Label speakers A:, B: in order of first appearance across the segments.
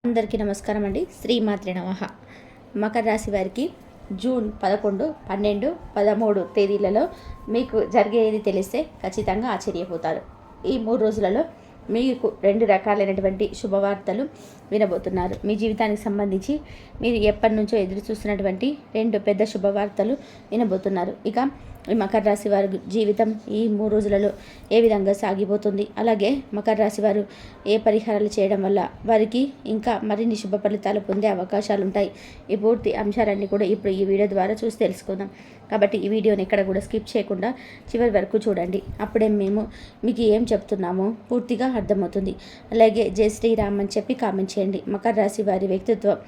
A: అందరికీ నమస్కారం అండి. శ్రీమాత్రే నమః. మకర రాశి వారికి జూన్ 11, 12, 13 తేదీలలో మీకు జరిగేది తెలిస్తే ఖచ్చితంగా ఆశ్చర్యపోతారు. ఈ 3 రోజులలో మీకు 2 రకాలైనటువంటి శుభవార్తలు వినబోతున్నారు. మీ జీవితానికి సంబంధించి మీరు ఎప్పటి నుంచో ఎదురు చూస్తున్నటువంటి 2 పెద్ద శుభవార్తలు వినబోతున్నారు. ఇక ఈ మకర రాశి వారి జీవితం ఈ 3 రోజులలో ఏ విధంగా సాగిపోతుంది, అలాగే మకర రాశి వారు ఏ పరిహారాలు చేయడం వల్ల వారికి ఇంకా మరిన్ని శుభ ఫలితాలు పొందే అవకాశాలు ఉంటాయి. ఈ పూర్తి అంశాలన్నీ కూడా ఇప్పుడు ఈ వీడియో ద్వారా చూసి తెలుసుకుందాం. కాబట్టి ఈ వీడియోని ఎక్కడ కూడా స్కిప్ చేయకుండా చివరి వరకు చూడండి. అప్పుడే మేము మీకు ఏం చెప్తున్నామో పూర్తిగా అర్థమవుతుంది. అలాగే జై శ్రీరామ్ అని చెప్పి కామెంట్ చేయండి. మకర రాశి వారి వ్యక్తిత్వం,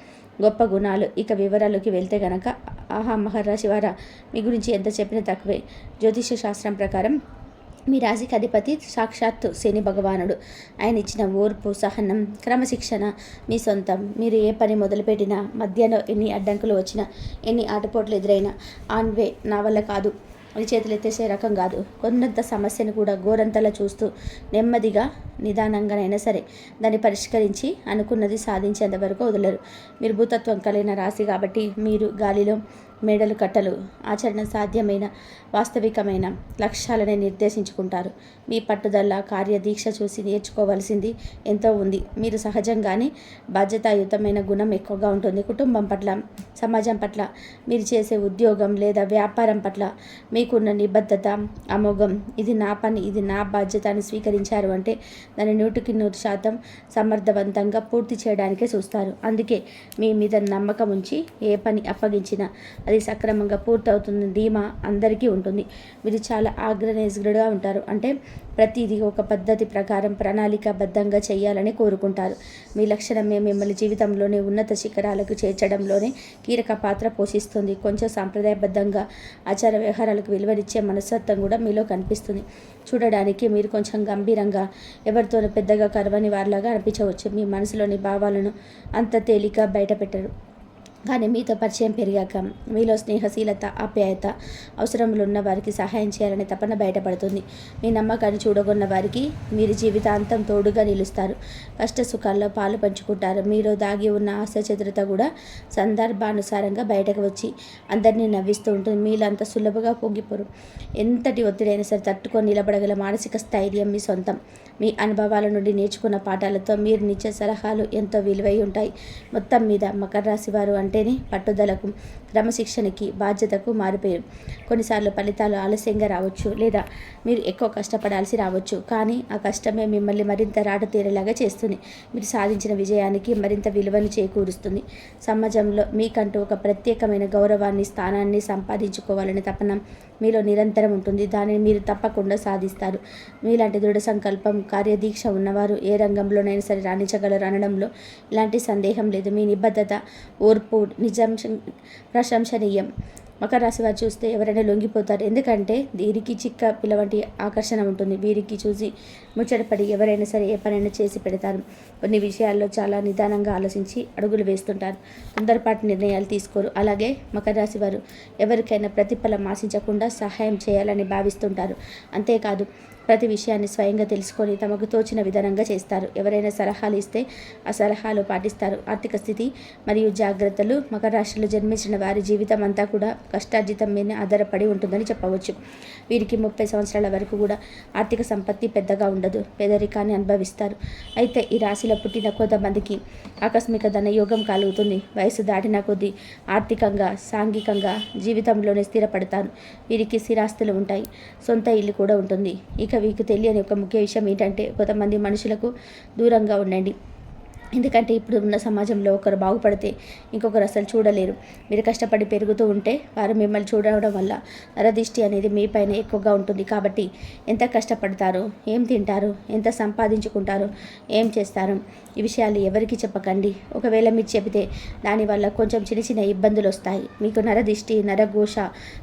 A: గొప్ప గుణాలు. ఇక వివరాల్లోకి వెళ్తే గనక మకర రాశి వారా, మీ గురించి ఎంత చెప్పినా తక్కువే. జ్యోతిష శాస్త్రం ప్రకారం మీ రాశికి అధిపతి సాక్షాత్తు శని భగవానుడు. ఆయన ఇచ్చిన ఓర్పు, సహనం, క్రమశిక్షణ మీ సొంతం. మీరు ఏ పని మొదలుపెట్టినా మధ్యలో ఎన్ని అడ్డంకులు వచ్చినా, ఎన్ని ఆటపోట్లు ఎదురైనా ఆన్వే నా వల్ల కాదు అది చేతులు ఎత్తేసే రకం కాదు. కొండంత సమస్యను కూడా గోరంతలా చూస్తూ నెమ్మదిగా నిదానంగానైనా సరే దాన్ని పరిష్కరించి అనుకున్నది సాధించేంత వరకు వదలరు. మీరు భూతత్వం కలిగిన రాశి కాబట్టి మీరు గాలిలో మేడలు కట్టలు ఆచరణ సాధ్యమైన వాస్తవికమైన లక్ష్యాలనే నిర్దేశించుకుంటారు. మీ పట్టుదల, కార్యదీక్ష చూసి నేర్చుకోవాల్సింది ఎంతో ఉంది. మీరు సహజంగానే బాధ్యతాయుతమైన గుణం ఎక్కువగా ఉంటుంది. కుటుంబం పట్ల, సమాజం పట్ల, మీరు చేసే ఉద్యోగం లేదా వ్యాపారం పట్ల మీకున్న నిబద్ధత అమోఘం. ఇది నా పని, ఇది నా బాధ్యత అని స్వీకరించారు అంటే దాన్ని 100% సమర్థవంతంగా పూర్తి చేయడానికే చూస్తారు. అందుకే మీ మీద నమ్మకం ఉంచి ఏ పని అప్పగించినా అది సక్రమంగా పూర్తవుతుంది ధీమా అందరికీ ఉంటుంది. మీరు చాలా ఆర్గనైజ్డ్గా ఉంటారు. అంటే ప్రతిదీ ఒక పద్ధతి ప్రకారం ప్రణాళికాబద్ధంగా చేయాలని కోరుకుంటారు. మీ లక్షణమే మిమ్మల్ని జీవితంలోనే ఉన్నత శిఖరాలకు చేర్చడంలోనే కీలక పాత్ర పోషిస్తుంది. కొంచెం సాంప్రదాయబద్ధంగా ఆచార వ్యవహారాలకు విలువనిచ్చే మనస్తత్వం కూడా మీలో కనిపిస్తుంది. చూడడానికి మీరు కొంచెం గంభీరంగా, ఎవరితోనూ పెద్దగా కరవని వారిలాగా అనిపించవచ్చు. మీ మనసులోని భావాలను అంత తేలిక బయట పెట్టరు. కానీ మీతో పరిచయం పెరిగాక మీలో స్నేహశీలత, ఆప్యాయత, అవసరములు ఉన్న వారికి సహాయం చేయాలనే తపన బయటపడుతుంది. మీ నమ్మకాన్ని చూడగొన్న వారికి మీరు జీవితాంతం తోడుగా నిలుస్తారు. కష్ట సుఖాల్లో పాలు పంచుకుంటారు. మీలో దాగి ఉన్న ఆశాచతురత కూడా సందర్భానుసారంగా బయటకు వచ్చి అందరినీ నవ్విస్తూ ఉంటుంది. మీలో అంత సులభంగా పొంగిపోరు. ఎంతటి ఒత్తిడైనా సరే తట్టుకొని నిలబడగల మానసిక స్థైర్యం మీ సొంతం. మీ అనుభవాల నుండి నేర్చుకున్న పాఠాలతో మీరు నిత్య సలహాలు ఎంతో విలువై ఉంటాయి. మొత్తం మీద మకర రాశి వారు అంటేనే పట్టుదలకు, క్రమశిక్షణకి, బాధ్యతకు మారిపోయారు. కొన్నిసార్లు ఫలితాలు ఆలస్యంగా రావచ్చు, లేదా మీరు ఎక్కువ కష్టపడాల్సి రావచ్చు. కానీ ఆ కష్టమే మిమ్మల్ని మరింత రాటతీరేలాగా చేస్తుంది. మీరు సాధించిన విజయానికి మరింత విలువను చేకూరుస్తుంది. సమాజంలో మీకంటూ ఒక ప్రత్యేకమైన గౌరవాన్ని, స్థానాన్ని సంపాదించుకోవాలనే తపన మీలో నిరంతరం ఉంటుంది. దానిని మీరు తప్పకుండా సాధిస్తారు. మీలాంటి దృఢ సంకల్పం, కార్యదీక్ష ఉన్నవారు ఏ రంగంలోనైనా సరే రాణించగలరు అనడంలో ఎలాంటి సందేహం లేదు. మీ నిబద్ధత, ఓర్పు నిజం ప్రశంసనీయం. మకర రాశి వారు చూస్తే ఎవరైనా లొంగిపోతారు. ఎందుకంటే వీరికి చిక్క పిల్లవంటి ఆకర్షణ ఉంటుంది. వీరికి చూసి ముచ్చటపడి ఎవరైనా సరే ఏ పనైనా చేసి పెడతారు. కొన్ని విషయాల్లో చాలా నిదానంగా ఆలోచించి అడుగులు వేస్తుంటారు. తొందరపాటు నిర్ణయాలు తీసుకోరు. అలాగే మకర రాశి వారు ఎవరికైనా ప్రతిఫలం ఆశించకుండా సహాయం చేయాలని భావిస్తుంటారు. అంతేకాదు ప్రతి విషయాన్ని స్వయంగా తెలుసుకొని తమకు తోచిన విధానంగా చేస్తారు. ఎవరైనా సలహాలు ఇస్తే ఆ సలహాలు పాటిస్తారు. ఆర్థిక స్థితి మరియు జాగ్రత్తలు. మకర రాశిలో జన్మించిన వారి జీవితం అంతా కూడా కష్టార్జితం మీద ఆధారపడి ఉంటుందని చెప్పవచ్చు. వీరికి 30 సంవత్సరాల వరకు కూడా ఆర్థిక సంపత్తి పెద్దగా ఉండదు. పేదరికాన్ని అనుభవిస్తారు. అయితే ఈ రాశిలో పుట్టిన కొంతమందికి ఆకస్మిక ధనయోగం కలుగుతుంది. వయసు దాటిన కొద్దీ ఆర్థికంగా, సాంఘికంగా జీవితంలోనే స్థిరపడతారు. వీరికి స్థిరాస్తులు ఉంటాయి. సొంత ఇల్లు కూడా ఉంటుంది. ఇక మీకు తెలియని ఒక ముఖ్య విషయం ఏంటంటే కొంతమంది మనుషులకు దూరంగా ఉండండి. ఎందుకంటే ఇప్పుడు ఉన్న సమాజంలో ఒకరు బాగుపడితే ఇంకొకరు అసలు చూడలేరు. మీరు కష్టపడి పెరుగుతూ ఉంటే వారు మిమ్మల్ని చూడడం వల్ల నరదిష్టి అనేది మీపైన ఎక్కువగా ఉంటుంది. కాబట్టి ఎంత కష్టపడతారు, ఏం తింటారు, ఎంత సంపాదించుకుంటారు, ఏం చేస్తారు, ఈ విషయాలు ఎవరికి చెప్పకండి. ఒకవేళ మీరు చెబితే దానివల్ల కొంచెం చిన్న చిన్న ఇబ్బందులు వస్తాయి. మీకు నరదిష్టి, నరఘోష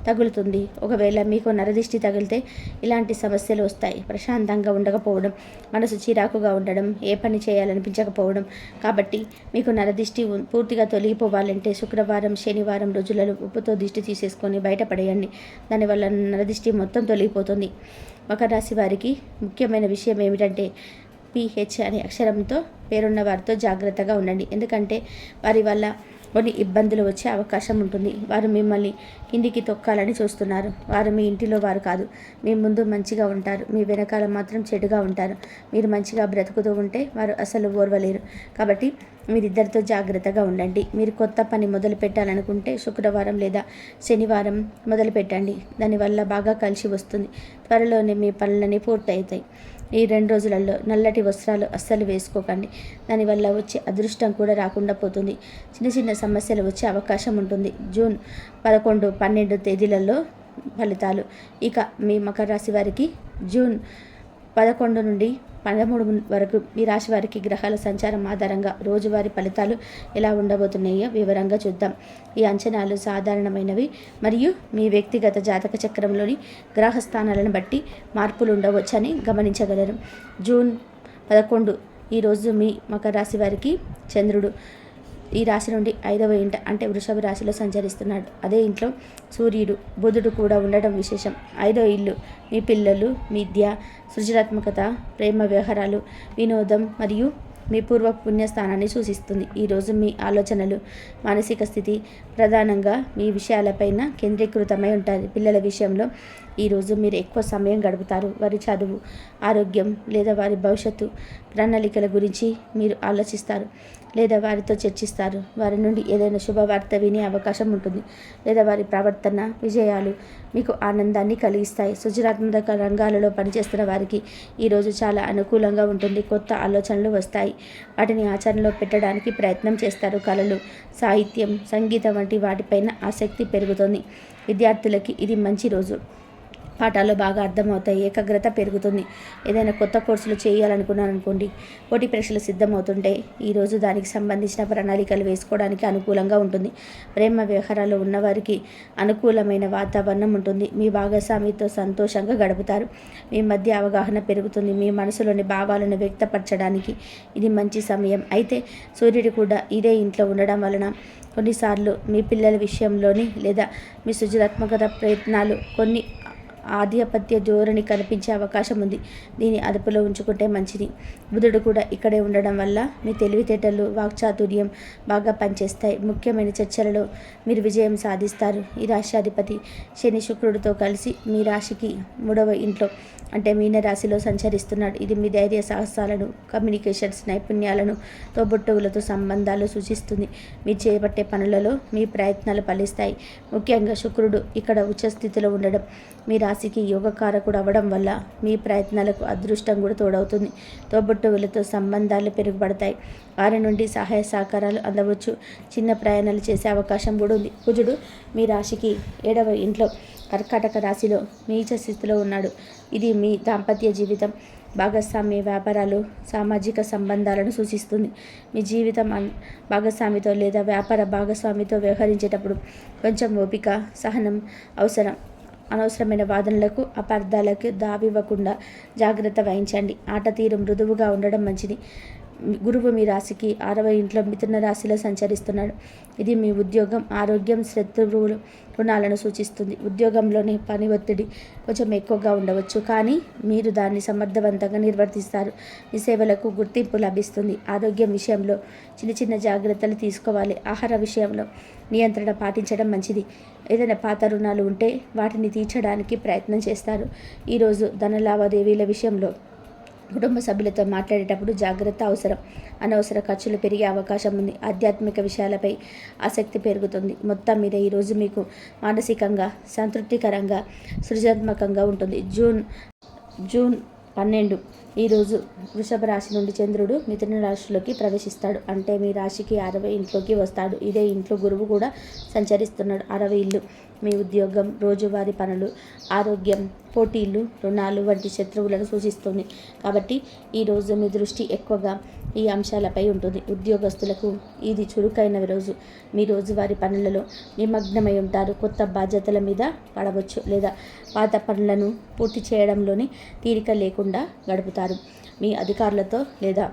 A: తగులుతుంది. ఒకవేళ మీకు నరదిష్టి తగిలితే ఇలాంటి సమస్యలు వస్తాయి. ప్రశాంతంగా ఉండకపోవడం, మనసు చిరాకుగా ఉండడం, ఏ పని చేయాలనిపించకపోవడం. కాబట్టి మీకు నరదిష్టి పూర్తిగా తొలగిపోవాలంటే శుక్రవారం, శనివారం రోజులలో ఉప్పుతో దిష్టి తీసేసుకొని బయటపడేయండి. దానివల్ల నరదిష్టి మొత్తం తొలగిపోతుంది. మకర రాశి వారికి ముఖ్యమైన విషయం ఏమిటంటే పిహెచ్ అనే అక్షరంతో పేరున్న వారితో జాగ్రత్తగా ఉండండి. ఎందుకంటే వారి వల్ల కొన్ని ఇబ్బందులు వచ్చే అవకాశం ఉంటుంది. వారు మిమ్మల్ని కిందికి తొక్కాలని చూస్తున్నారు. వారు మీ ఇంటిలో వారు కాదు. మీ ముందు మంచిగా ఉంటారు, మీ వెనకాల మాత్రం చెడుగా ఉంటారు. మీరు మంచిగా బ్రతుకుతూ ఉంటే వారు అసలు ఓర్వలేరు. కాబట్టి మీరిద్దరితో జాగ్రత్తగా ఉండండి. మీరు కొత్త పని మొదలు పెట్టాలనుకుంటే శుక్రవారం లేదా శనివారం మొదలు పెట్టండి. దానివల్ల బాగా కలిసి వస్తుంది. త్వరలోనే మీ పనులన్నీ పూర్తవుతాయి. ఈ 2 రోజులలో నల్లటి వస్త్రాలు అస్సలు వేసుకోకండి. దానివల్ల వచ్చే అదృష్టం కూడా రాకుండా పోతుంది. చిన్న చిన్న సమస్యలు వచ్చే అవకాశం ఉంటుంది. జూన్ 11, 12 తేదీలలో ఫలితాలు. ఇక మీ మకర రాశి వారికి జూన్ 11 నుండి 13 వరకు మీ రాశి వారికి గ్రహాల సంచారం ఆధారంగా రోజువారీ ఫలితాలు ఎలా ఉండబోతున్నాయో వివరంగా చూద్దాం. ఈ అంచనాలు సాధారణమైనవి మరియు మీ వ్యక్తిగత జాతక చక్రంలోని గ్రహ స్థానాలను బట్టి మార్పులు ఉండవచ్చని గమనించగలరు. జూన్ 11 ఈరోజు మీ మకర రాశి వారికి చంద్రుడు ఈ రాశి నుండి 5వ ఇంట అంటే వృషభ రాశిలో సంచరిస్తున్నాడు. అదే ఇంట్లో సూర్యుడు, బుధుడు కూడా ఉండడం విశేషం. 5వ ఇల్లు మీ పిల్లలు, విద్య, సృజనాత్మకత, ప్రేమ వ్యవహారాలు, వినోదం మరియు మీ పూర్వ పుణ్యస్థానాన్ని సూచిస్తుంది. ఈరోజు మీ ఆలోచనలు, మానసిక స్థితి ప్రధానంగా మీ విషయాలపైన కేంద్రీకృతమై ఉంటాయి. పిల్లల విషయంలో ఈరోజు మీరు ఎక్కువ సమయం గడుపుతారు. వారి చదువు, ఆరోగ్యం లేదా వారి భవిష్యత్తు ప్రణాళికల గురించి మీరు ఆలోచిస్తారు లేదా వారితో చర్చిస్తారు. వారి నుండి ఏదైనా శుభవార్త వినే అవకాశం ఉంటుంది లేదా వారి ప్రవర్తన, విజయాలు మీకు ఆనందాన్ని కలిగిస్తాయి. సృజనాత్మక రంగాలలో పనిచేస్తున్న వారికి ఈరోజు చాలా అనుకూలంగా ఉంటుంది. కొత్త ఆలోచనలు వస్తాయి. వాటిని ఆచరణలో పెట్టడానికి ప్రయత్నం చేస్తారు. కళలు, సాహిత్యం, సంగీతం వంటి వాటిపైన ఆసక్తి పెరుగుతుంది. విద్యార్థులకి ఇది మంచి రోజు. పాఠాలు బాగా అర్థమవుతాయి. ఏకాగ్రత పెరుగుతుంది. ఏదైనా కొత్త కోర్సులు చేయాలనుకున్నారనుకోండి, పోటీ పరీక్షలు సిద్ధమవుతుంటే ఈరోజు దానికి సంబంధించిన ప్రణాళికలు వేసుకోవడానికి అనుకూలంగా ఉంటుంది. ప్రేమ వ్యవహారాలు ఉన్నవారికి అనుకూలమైన వాతావరణం ఉంటుంది. మీ భాగస్వామితో సంతోషంగా గడుపుతారు. మీ మధ్య అవగాహన పెరుగుతుంది. మీ మనసులోని భావాలను వ్యక్తపరచడానికి ఇది మంచి సమయం. అయితే సూర్యుడు కూడా ఇదే ఇంట్లో ఉండడం వలన కొన్నిసార్లు మీ పిల్లల విషయంలోని లేదా మీ సృజనాత్మకత ప్రయత్నాలు కొన్ని ఆధిపత్య ధోరణి కనిపించే అవకాశం ఉంది. దీన్ని అదుపులో ఉంచుకుంటే మంచిది. బుధుడు కూడా ఇక్కడే ఉండడం వల్ల మీ తెలివితేటలు, వాక్చాతుర్యం బాగా పనిచేస్తాయి. ముఖ్యమైన చర్చలలో మీరు విజయం సాధిస్తారు. ఈ రాష్ట్రాధిపతి శని శుక్రుడితో కలిసి మీ రాశికి 3వ ఇంట్లో అంటే మీన రాశిలో సంచరిస్తున్నాడు. ఇది మీ ధైర్య సాహసాలను, కమ్యూనికేషన్స్ నైపుణ్యాలను, తోబుట్టువులతో సంబంధాలు సూచిస్తుంది. మీరు చేపట్టే పనులలో మీ ప్రయత్నాలు ఫలిస్తాయి. ముఖ్యంగా శుక్రుడు ఇక్కడ ఉచ్చస్థితిలో ఉండడం మీ రాశికి యోగకారకుడు అవ్వడం వల్ల మీ ప్రయత్నాలకు అదృష్టం కూడా తోడవుతుంది. తోబుట్టువులతో సంబంధాలు పెరుగుపడతాయి. వారి నుండి సహాయ సహకారాలు అందవచ్చు. చిన్న ప్రయాణాలు చేసే అవకాశం కూడా ఉంది. కుజుడు మీ రాశికి 7వ ఇంట్లో కర్కాటక రాశిలో నీచ స్థితిలో ఉన్నాడు. ఇది మీ దాంపత్య జీవితం, భాగస్వామ్య వ్యాపారాలు, సామాజిక సంబంధాలను సూచిస్తుంది. మీ జీవితం భాగస్వామితో లేదా వ్యాపార భాగస్వామితో వ్యవహరించేటప్పుడు కొంచెం ఓపిక, సహనం అవసరం. అనవసరమైన వాదనలకు, అపార్థాలకు దావివ్వకుండా జాగ్రత్త వహించండి. ఆట తీరు మృదువుగా ఉండడం మంచిది. గురువు మీ రాశికి 6వ ఇంట్లో మిథున రాశిలో సంచరిస్తున్నాడు. ఇది మీ ఉద్యోగం, ఆరోగ్యం, శత్రువులు, రుణాలను సూచిస్తుంది. ఉద్యోగంలోని పని ఒత్తిడి కొంచెం ఎక్కువగా ఉండవచ్చు, కానీ మీరు దాన్ని సమర్థవంతంగా నిర్వర్తిస్తారు. మీ సేవలకు గుర్తింపు లభిస్తుంది. ఆరోగ్యం విషయంలో చిన్న చిన్న జాగ్రత్తలు తీసుకోవాలి. ఆహార విషయంలో నియంత్రణ పాటించడం మంచిది. ఏదైనా పాత రుణాలు ఉంటే వాటిని తీర్చడానికి ప్రయత్నం చేస్తారు. ఈరోజు ధన లావాదేవీల విషయంలో కుటుంబ సభ్యులతో మాట్లాడేటప్పుడు జాగ్రత్త అవసరం. అనవసర ఖర్చులు పెరిగే అవకాశం ఉంది. ఆధ్యాత్మిక విషయాలపై ఆసక్తి పెరుగుతుంది. మొత్తం మీద ఈరోజు మీకు మానసికంగా సంతృప్తికరంగా, సృజనాత్మకంగా ఉంటుంది. జూన్ 12 ఈరోజు వృషభ రాశి నుండి చంద్రుడు మిథున రాశిలోకి ప్రవేశిస్తాడు. అంటే మీ రాశికి 6వ ఇంట్లోకి వస్తాడు. ఇదే ఇంట్లో గురువు కూడా సంచరిస్తున్నాడు. 6వ ఇల్లు మీ ఉద్యోగం, రోజువారీ పనులు, ఆరోగ్యం, పోటీలు, రుణాలు వంటి శత్రువులను సూచిస్తుంది. కాబట్టి ఈరోజు మీ దృష్టి ఎక్కువగా ఈ అంశాలపై ఉంటుంది. ఉద్యోగస్తులకు ఇది చురుకైన రోజు. మీ రోజువారీ పనులలో నిమగ్నమై ఉంటారు. కొత్త బాధ్యతల మీద పడవచ్చు లేదా పాత పనులను పూర్తి చేయడంలోని తీరిక లేకుండా గడుపుతారు. మీ అధికారులతో లేదా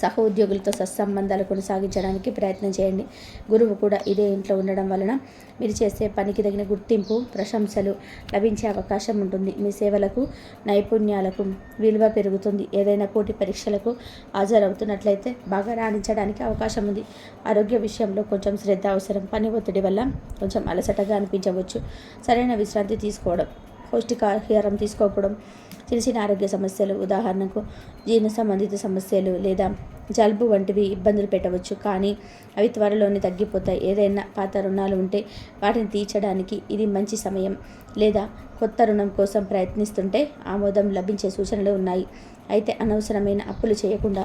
A: సహ ఉద్యోగులతో సత్సంబంధాలు కొనసాగించడానికి ప్రయత్నం చేయండి. గురువు కూడా ఇదే ఇంట్లో ఉండడం వలన మీరు చేసే పనికి తగిన గుర్తింపు, ప్రశంసలు లభించే అవకాశం ఉంటుంది. మీ సేవలకు, నైపుణ్యాలకు విలువ పెరుగుతుంది. ఏదైనా పోటీ పరీక్షలకు హాజరవుతున్నట్లయితే బాగా రాణించడానికి అవకాశం ఉంది. ఆరోగ్య విషయంలో కొంచెం శ్రద్ధ అవసరం. పని ఒత్తిడి వల్ల కొంచెం అలసటగా అనిపించవచ్చు. సరైన విశ్రాంతి తీసుకోవడం, పౌష్టికాహారం తీసుకోకపోవడం, చిన్న చిన్న ఆరోగ్య సమస్యలు, ఉదాహరణకు జీర్ణ సంబంధిత సమస్యలు లేదా జలుబు వంటివి ఇబ్బందులు పెట్టవచ్చు. కానీ అవి త్వరలోనే తగ్గిపోతాయి. ఏదైనా పాత రుణాలు ఉంటే వాటిని తీర్చడానికి ఇది మంచి సమయం. లేదా కొత్త రుణం కోసం ప్రయత్నిస్తుంటే ఆమోదం లభించే సూచనలు ఉన్నాయి. అయితే అనవసరమైన అప్పులు చేయకుండా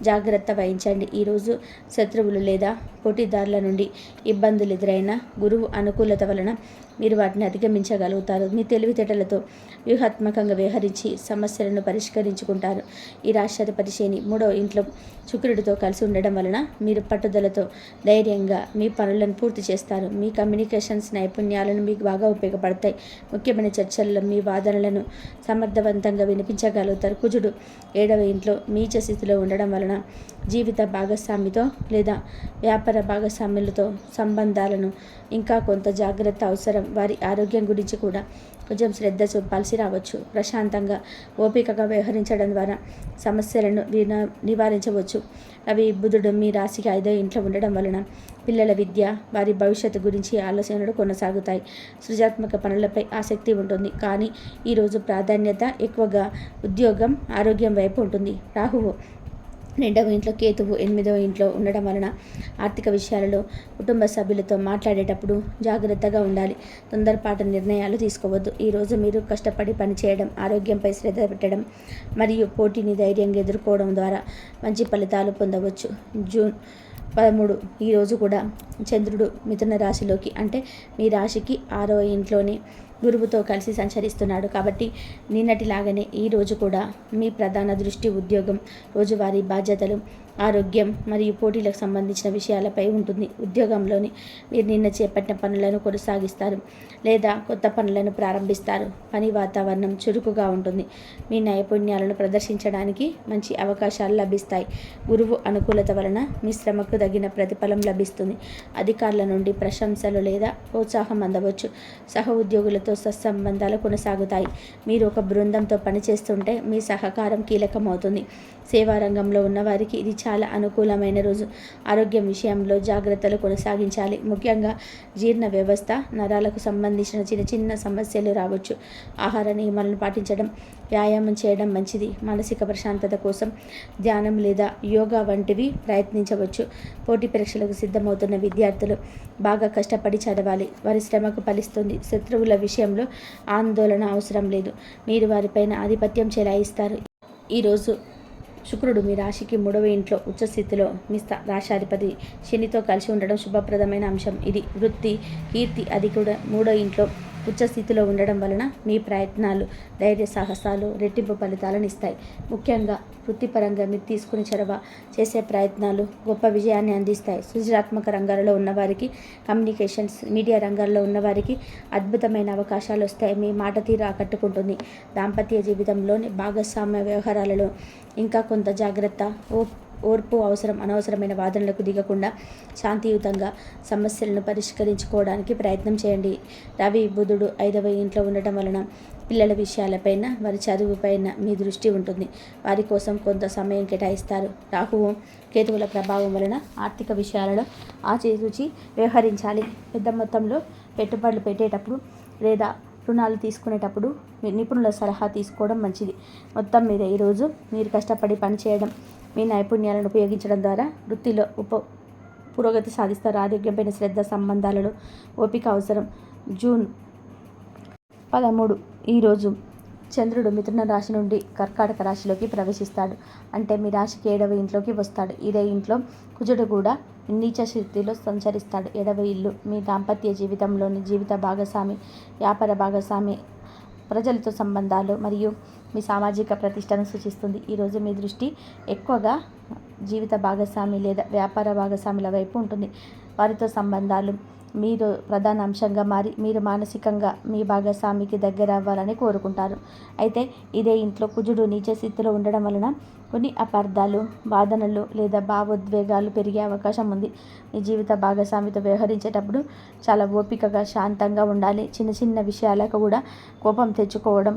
A: జాగ్రత్త వహించండి. ఈరోజు శత్రువులు లేదా పోటీదారుల నుండి ఇబ్బందులు ఎదురైన గురువు అనుకూలత వలన మీరు వాటిని అధిగమించగలుగుతారు. మీ తెలివితేటలతో వ్యూహాత్మకంగా వ్యవహరించి సమస్యలను పరిష్కరించుకుంటారు. ఈ రాష్ట్రాధిపతి శని 3వ ఇంట్లో శుక్రుడితో కలిసి ఉండడం వలన మీరు పట్టుదలతో ధైర్యంగా మీ పనులను పూర్తి చేస్తారు. మీ కమ్యూనికేషన్స్ నైపుణ్యాలను మీకు బాగా ఉపయోగపడతాయి. ముఖ్యమైన చర్చల్లో మీ వాదనలను సమర్థవంతంగా వినిపించగలుగుతారు. కుజుడు 7వ ఇంట్లో నీచ స్థితిలో ఉండడం వలన జీవిత భాగస్వామితో లేదా వ్యాపార భాగస్వాములతో సంబంధాలను ఇంకా కొంత జాగ్రత్త అవసరం. వారి ఆరోగ్యం గురించి కూడా కొంచెం శ్రద్ధ చూపాల్సి రావచ్చు. ప్రశాంతంగా, ఓపికగా వ్యవహరించడం ద్వారా సమస్యలను నివారించవచ్చు. అవి బుధుడు మీ రాశికి 5వ ఇంట్లో ఉండడం వలన పిల్లల విద్య, వారి భవిష్యత్తు గురించి ఆలోచనలు కొనసాగుతాయి. సృజనాత్మక పనులపై ఆసక్తి ఉంటుంది. కానీ ఈరోజు ప్రాధాన్యత ఎక్కువగా ఉద్యోగం, ఆరోగ్యం వైపు ఉంటుంది. రాహువు 2వ ఇంట్లో, కేతువు 8వ ఇంట్లో ఉండడం వలన ఆర్థిక విషయాలలో కుటుంబ సభ్యులతో మాట్లాడేటప్పుడు జాగ్రత్తగా ఉండాలి. తొందరపాటు నిర్ణయాలు తీసుకోవద్దు. ఈరోజు మీరు కష్టపడి పనిచేయడం, ఆరోగ్యంపై శ్రద్ధ పెట్టడం మరియు పోటీని ధైర్యంగా ఎదుర్కోవడం ద్వారా మంచి ఫలితాలు పొందవచ్చు. జూన్ 13 ఈరోజు కూడా చంద్రుడు మిథున రాశిలోకి, అంటే మీ రాశికి 6వ ఇంట్లోనే గురువుతో కలిసి సంచరిస్తున్నాడు. కాబట్టి నిన్నటిలాగానే ఈరోజు కూడా మీ ప్రధాన దృష్టి ఉద్యోగం, రోజువారీ బాధ్యతలు, ఆరోగ్యం మరియు పోటీలకు సంబంధించిన విషయాలపై ఉంటుంది. ఉద్యోగంలోని మీరు నిన్న చేపట్టిన పనులను కొనసాగిస్తారు లేదా కొత్త పనులను ప్రారంభిస్తారు. పని వాతావరణం చురుకుగా ఉంటుంది. మీ నైపుణ్యాలను ప్రదర్శించడానికి మంచి అవకాశాలు లభిస్తాయి. గురువు అనుకూలత వలన మీ శ్రమకు తగిన ప్రతిఫలం లభిస్తుంది. అధికారుల నుండి ప్రశంసలు లేదా ప్రోత్సాహం అందవచ్చు. సహ ఉద్యోగులతో సత్సంబంధాలు కొనసాగుతాయి. మీరు ఒక బృందంతో పనిచేస్తుంటే మీ సహకారం కీలకమవుతుంది. సేవా రంగంలో ఉన్నవారికి ఇది చాలా అనుకూలమైన రోజు. ఆరోగ్యం విషయంలో జాగ్రత్తలు కొనసాగించాలి. ముఖ్యంగా జీర్ణ వ్యవస్థ, నరాలకు సంబంధించిన చిన్న చిన్న సమస్యలు రావచ్చు. ఆహార నియమాలను పాటించడం, వ్యాయామం చేయడం మంచిది. మానసిక ప్రశాంతత కోసం ధ్యానం లేదా యోగా వంటివి ప్రయత్నించవచ్చు. పోటీ పరీక్షలకు సిద్ధమవుతున్న విద్యార్థులు బాగా కష్టపడి చదవాలి. వారి శ్రమకు ఫలిస్తుంది. శత్రువుల విషయంలో ఆందోళన అవసరం లేదు. మీరు వారిపైన ఆధిపత్యం చెలాయిస్తారు. ఈరోజు శుక్రుడు మీ రాశికి 3వ ఇంట్లో ఉచ్చస్థితిలో మీ రాశాధిపతి శనితో కలిసి ఉండడం శుభప్రదమైన అంశం. ఇది వృత్తి, కీర్తి. అది కూడా 3వ ఇంట్లో ఉచ్చస్థితిలో ఉండడం వలన మీ ప్రయత్నాలు, ధైర్య సాహసాలు రెట్టింపు ఫలితాలను ఇస్తాయి. ముఖ్యంగా వృత్తిపరంగా మీరు తీసుకుని చొరవ చేసే ప్రయత్నాలు గొప్ప విజయాన్ని అందిస్తాయి. సృజనాత్మక రంగాలలో ఉన్నవారికి, కమ్యూనికేషన్స్, మీడియా రంగాల్లో ఉన్నవారికి అద్భుతమైన అవకాశాలు వస్తాయి. మీ మాట తీరు ఆకట్టుకుంటుంది. దాంపత్య జీవితంలోని భాగస్వామ్య వ్యవహారాలలో ఇంకా కొంత జాగ్రత్త, ఓర్పు అవసరం. అనవసరమైన వాదనలకు దిగకుండా శాంతియుతంగా సమస్యలను పరిష్కరించుకోవడానికి ప్రయత్నం చేయండి. రవి, బుధుడు 5వ ఇంట్లో ఉండటం వలన పిల్లల విషయాలపైన, వారి చదువుపైన మీ దృష్టి ఉంటుంది. వారి కోసం కొంత సమయం కేటాయిస్తారు. రాహువు, కేతువుల ప్రభావం వలన ఆర్థిక విషయాలలో ఆచితూచి వ్యవహరించాలి. పెద్ద మొత్తంలో పెట్టుబడులు పెట్టేటప్పుడు లేదా రుణాలు తీసుకునేటప్పుడు నిపుణుల సలహా తీసుకోవడం మంచిది. మొత్తం మీద ఈరోజు మీరు కష్టపడి పనిచేయడం, మీ నైపుణ్యాలను ఉపయోగించడం ద్వారా వృత్తిలో పురోగతి సాధిస్తారు. ఆరోగ్యంపైన శ్రద్ధ, సంబంధాలలో ఓపిక అవసరం. జూన్ 13 ఈరోజు చంద్రుడు మిథున రాశి నుండి కర్కాటక రాశిలోకి ప్రవేశిస్తాడు. అంటే మీ రాశికి 7వ ఇంట్లోకి వస్తాడు. ఇదే ఇంట్లో కుజుడు కూడా నీచ స్థితిలో సంచరిస్తాడు. 7వ ఇల్లు మీ దాంపత్య జీవితంలోని జీవిత భాగస్వామి, వ్యాపార భాగస్వామి, ప్రజలతో సంబంధాలు మరియు మీ సామాజిక ప్రతిష్టను సూచిస్తుంది. ఈరోజు మీ దృష్టి ఎక్కువగా జీవిత భాగస్వామి లేదా వ్యాపార భాగస్వాముల వైపు ఉంటుంది. వారితో సంబంధాలు, మీరు ప్రధాన అంశంగా మారి మీరు మానసికంగా మీ భాగస్వామికి దగ్గర అవ్వాలని కోరుకుంటారు. అయితే ఇదే ఇంట్లో కుజుడు నీచ స్థితిలో ఉండడం వలన కొన్ని అపార్థాలు, వాదనలు లేదా భావోద్వేగాలు పెరిగే అవకాశం ఉంది. మీ జీవిత భాగస్వామితో వ్యవహరించేటప్పుడు చాలా ఓపికగా, శాంతంగా ఉండాలి. చిన్న చిన్న విషయాలకు కూడా కోపం తెచ్చుకోవడం,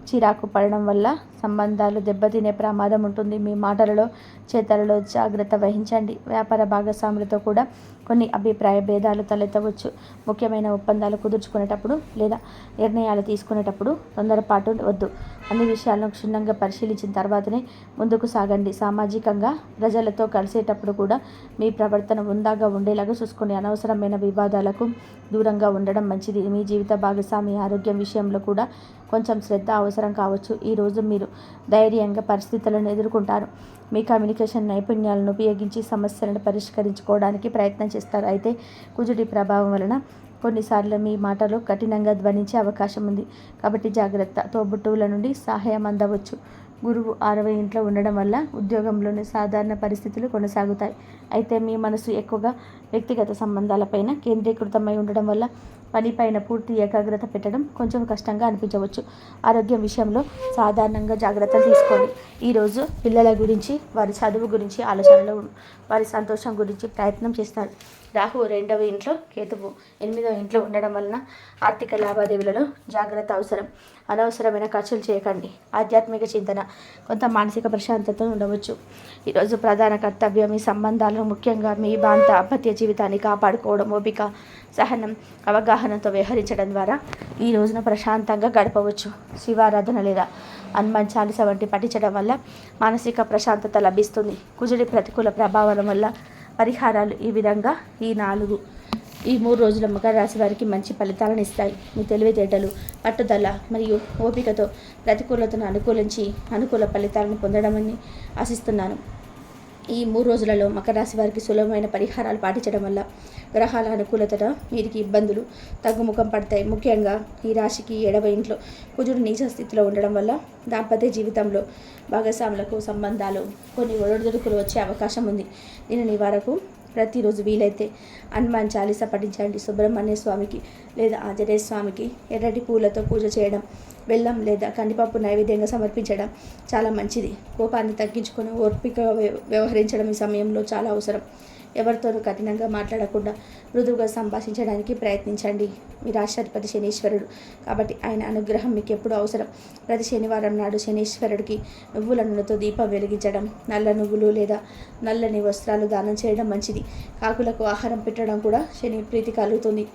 A: చిరాకు పడడం వల్ల సంబంధాలు దెబ్బతినే ప్రమాదం ఉంటుంది. మీ మాటలలో, చేతలలో జాగ్రత్త వహించండి. వ్యాపార భాగస్వాములతో కూడా కొన్ని అభిప్రాయ భేదాలు తలెత్తవచ్చు. ముఖ్యమైన ఒప్పందాలు కుదుర్చుకునేటప్పుడు లేదా నిర్ణయాలు తీసుకునేటప్పుడు తొందరపాటు వద్దు. అన్ని విషయాలను క్షుణ్ణంగా పరిశీలించిన తర్వాతనే ముందుకు సాగండి. సామాజికంగా ప్రజలతో కలిసేటప్పుడు కూడా మీ ప్రవర్తన హుందాగా ఉండేలాగా చూసుకుని అనవసరమైన వివాదాలకు దూరంగా ఉండడం మంచిది. మీ జీవిత భాగస్వామి ఆరోగ్యం విషయంలో కూడా కొంచెం శ్రద్ధ అవసరం కావచ్చు. ఈరోజు మీరు ధైర్యంగా పరిస్థితులను ఎదుర్కొంటారు. మీ కమ్యూనికేషన్ నైపుణ్యాలను ఉపయోగించి సమస్యలను పరిష్కరించుకోవడానికి ప్రయత్నం చేస్తారు. అయితే కుజుడి ప్రభావం వలన కొన్నిసార్లు మీ మాటలు కఠినంగా ధ్వనించే అవకాశం ఉంది. కాబట్టి జాగ్రత్త. తోబుట్టువుల నుండి సహాయం అందవచ్చు. గురువు 6వ ఇంట్లో ఉండడం వల్ల ఉద్యోగంలోని సాధారణ పరిస్థితులు కొనసాగుతాయి. అయితే మీ మనసు ఎక్కువగా వ్యక్తిగత సంబంధాలపైన కేంద్రీకృతమై ఉండడం వల్ల పనిపైన పూర్తి ఏకాగ్రత పెట్టడం కొంచెం కష్టంగా అనిపించవచ్చు. ఆరోగ్యం విషయంలో సాధారణంగా జాగ్రత్తలు తీసుకోండి. ఈరోజు పిల్లల గురించి, వారి చదువు గురించి ఆలోచనలు, వారి సంతోషం గురించి ప్రయత్నం చేస్తారు. రాహు 2వ ఇంట్లో, కేతువు 8వ ఇంట్లో ఉండడం వలన ఆర్థిక లావాదేవీలలో జాగ్రత్త అవసరం. అనవసరమైన ఖర్చులు చేయకండి. ఆధ్యాత్మిక చింతన, కొంత మానసిక ప్రశాంతత ఉండవచ్చు. ఈరోజు ప్రధాన కర్తవ్యం మీ సంబంధాలను, ముఖ్యంగా మీ దాంపత్య జీవితాన్ని కాపాడుకోవడం. ఓపిక, సహనం, అవగాహనతో వ్యవహరించడం ద్వారా ఈ రోజున ప్రశాంతంగా గడపవచ్చు. శివారాధన లేదా హనుమాన్ చాలీసా వంటి పఠించడం వల్ల మానసిక ప్రశాంతత లభిస్తుంది. కుజుడి ప్రతికూల ప్రభావాల వల్ల పరిహారాలు ఈ విధంగా ఈ 3 రోజుల మకర రాశి వారికి మంచి ఫలితాలను ఇస్తాయి. మీ తెలివితేటలు, పట్టుదల మరియు ఓపికతో ప్రతికూలతను అనుకూలించి అనుకూల ఫలితాలను పొందడమని ఆశిస్తున్నాను. ఈ 3 రోజులలో మకర రాశి వారికి సులభమైన పరిహారాలు పాటించడం వల్ల గ్రహాల అనుకూలతతో వీరికి ఇబ్బందులు తగ్గుముఖం పడతాయి. ముఖ్యంగా ఈ రాశికి 7వ ఇంట్లో కుజుడు నీచ స్థితిలో ఉండడం వల్ల దాంపత్య జీవితంలో భాగస్వాములకు సంబంధాలు కొన్ని ఒడిదుడుకులు వచ్చే అవకాశం ఉంది. దీని నివారణకు ప్రతిరోజు వీలైతే హనుమాన్ చాలీసా పఠించండి. సుబ్రహ్మణ్య స్వామికి లేదా ఆంజనేయ స్వామికి ఎర్రటి పూలతో పూజ చేయడం, బెల్లం లేదా కందిపప్పు నైవేద్యంగా సమర్పించడం చాలా మంచిది. కోపాన్ని తగ్గించుకొని ఓర్పికగా వ్యవహరించడం ఈ సమయంలో చాలా అవసరం. ఎవరితోనూ కఠినంగా మాట్లాడకుండా మృదువుగా సంభాషించడానికి ప్రయత్నించండి. మీ రాష్ట్రాధిపతి శనీశ్వరుడు కాబట్టి ఆయన అనుగ్రహం మీకు ఎప్పుడు అవసరం. ప్రతి శనివారం నాడు శనీశ్వరుడికి నువ్వుల నూనెతో దీపం వెలిగించడం, నల్ల నువ్వులు లేదా నల్లని వస్త్రాలు దానం చేయడం మంచిది. కాకులకు ఆహారం పెట్టడం కూడా శని ప్రీతి కలుగుతుంది.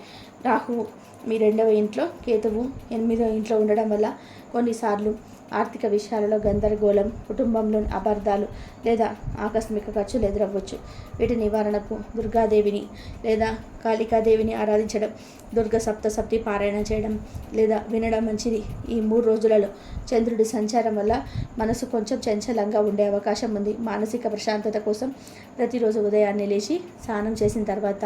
A: రాహువు మీ 2వ ఇంట్లో, కేతువు 8వ ఇంట్లో ఉండడం వల్ల కొన్నిసార్లు ఆర్థిక విషయాలలో గందరగోళం, కుటుంబంలోని అపార్థాలు లేదా ఆకస్మిక ఖర్చులు ఎదురవ్వచ్చు. వీటి నివారణకు దుర్గాదేవిని లేదా కాళికాదేవిని ఆరాధించడం, దుర్గ సప్తసప్తి పారాయణ చేయడం లేదా వినడం మంచిది. ఈ 3 రోజులలో చంద్రుడి సంచారం వల్ల మనసు కొంచెం చంచలంగా ఉండే అవకాశం ఉంది. మానసిక ప్రశాంతత కోసం ప్రతిరోజు ఉదయాన్నే లేచి స్నానం చేసిన తర్వాత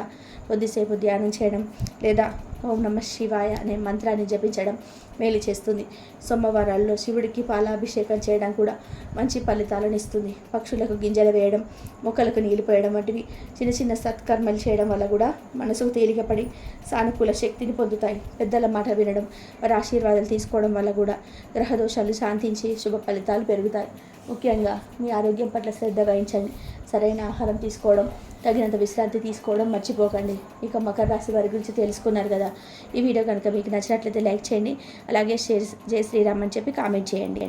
A: కొద్దిసేపు ధ్యానం చేయడం లేదా ఓం నమః శివాయ అనే మంత్రాన్ని జపించడం మేలు చేస్తుంది. సోమవారాల్లో శివుడికి పాలాభిషేకం చేయడం కూడా మంచి ఫలితాలను ఇస్తుంది. పక్షులకు గింజలు వేయడం, మొక్కలకు నీళ్లు పోయడం వంటివి చిన్న చిన్న సత్కర్మలు చేయడం వల్ల కూడా మనసుకు తేలికపడి సానుకూల శక్తిని పొందుతాయి. పెద్దల మాట వినడం, వారి ఆశీర్వాదాలు తీసుకోవడం వల్ల కూడా గ్రహదోషాలు శాంతించి శుభ ఫలితాలు పెరుగుతాయి. ముఖ్యంగా మీ ఆరోగ్యం పట్ల శ్రద్ధ వహించండి. సరైన ఆహారం తీసుకోవడం, తగినంత విశ్రాంతి తీసుకోవడం మర్చిపోకండి. ఇక మకర రాశి వారి గురించి తెలుసుకున్నారు కదా. ఈ వీడియో కనుక మీకు నచ్చినట్లయితే లైక్ చేయండి. అలాగే జై శ్రీరామ్ అని చెప్పి కామెంట్ చేయండి.